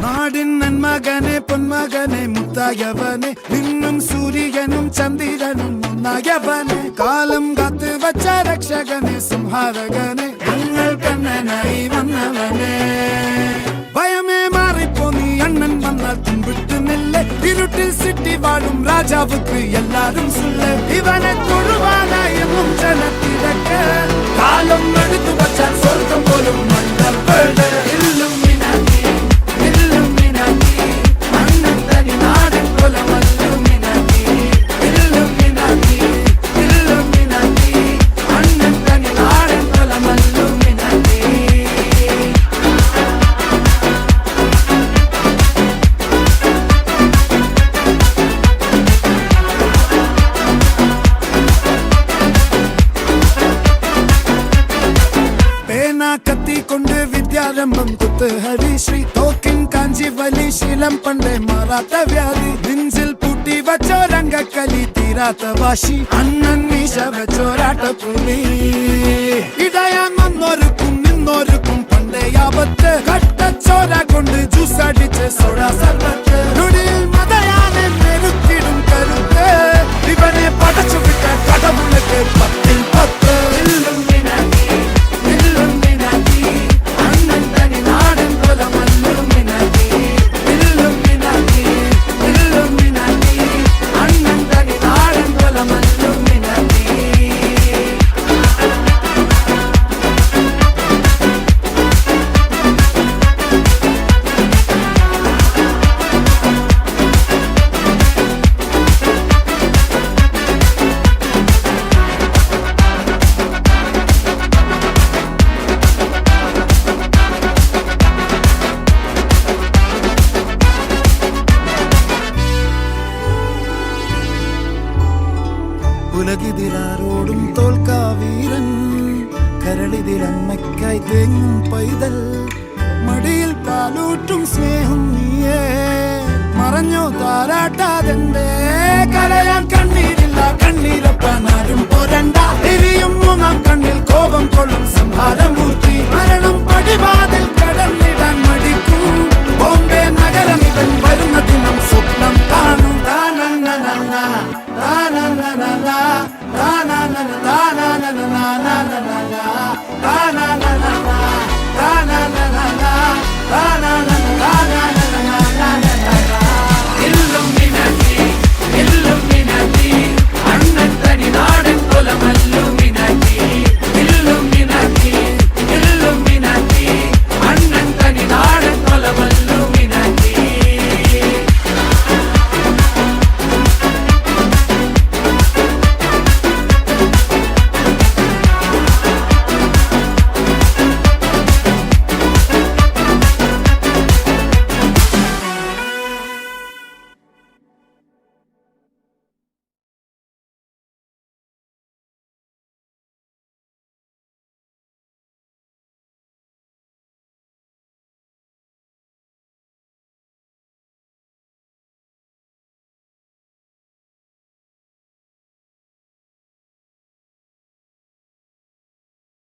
നാടിൻ നന്മകനെ പൊന്മകനെ മുത്തായവനെ നിന്നും സൂര്യനും ചന്ദ്രനും ഒന്നായവനെ കാലം കാത്ത് വച്ച രക്ഷകനെ സംഹാരകനെ ഞങ്ങൾ കണ്ണനായി വന്നവനെ ഭയമേ മാറിപ്പോ നീ അണ്ണൻ വന്നാൽ തുമ്പിട്ട് നില്ലേ ഇരുട്ടിൽ സിറ്റി വാഴും രാജാവുക്ക് എല്ലാരും സുല്ല ഇവനെ തൊഴുവാനായെന്നും ജനത്തിരക്ക് കാലം എടുത്തു വച്ചാൽ സ്വർഗം പോലും മണ്ണൽ വീട് കത്തിക്കൊണ്ട് വിദ്യാരംഭം കുത്ത് ഹരിശ്രീ തോക്കിൻ കാഞ്ചി വലി ശീലം പണ്ടേ മാറാത്ത വ്യാധി നെഞ്ചിൽ പൂട്ടി വച്ചോരംഗക്കലി തീരാത്ത വാശി അണ്ണൻ മീശ വെച്ചോരാട്ട പുലി ഇടയാൻ വന്നോർക്കും നിന്നോർക്കും പണ്ടേ ആപത്ത് കട്ടച്ചോര കൊണ്ട് ജ്യൂസ് അടിച്ച് സോഡ സർബത്ത് നൊടിയിൽ മതയാനെ മെരുക്കിടും കരുത്ത് ഇവനെ പടച്ചു വിട്ട കടവുളക്ക് 10-10 ഉലകിതിരാരോടും തോൽക്കാവീരൻ കരളിതിരമ്മയ്ക്കായി തേങ്ങും പൈതൽ മടിയിൽ പാലൂട്ടും സ്നേഹം നീയേ മറഞ്ഞോ താരാട്ടാതെന്റെ കരയാൻ കണ്ണീരില്ല കണ്ണീരപ്പാനാരും പോരണ്ട എരിയും മൂന്നാം കണ്ണിൽ കോപം കൊള്ളും സംഹാരമൂർത്തി മരണം പടിവാതിൽ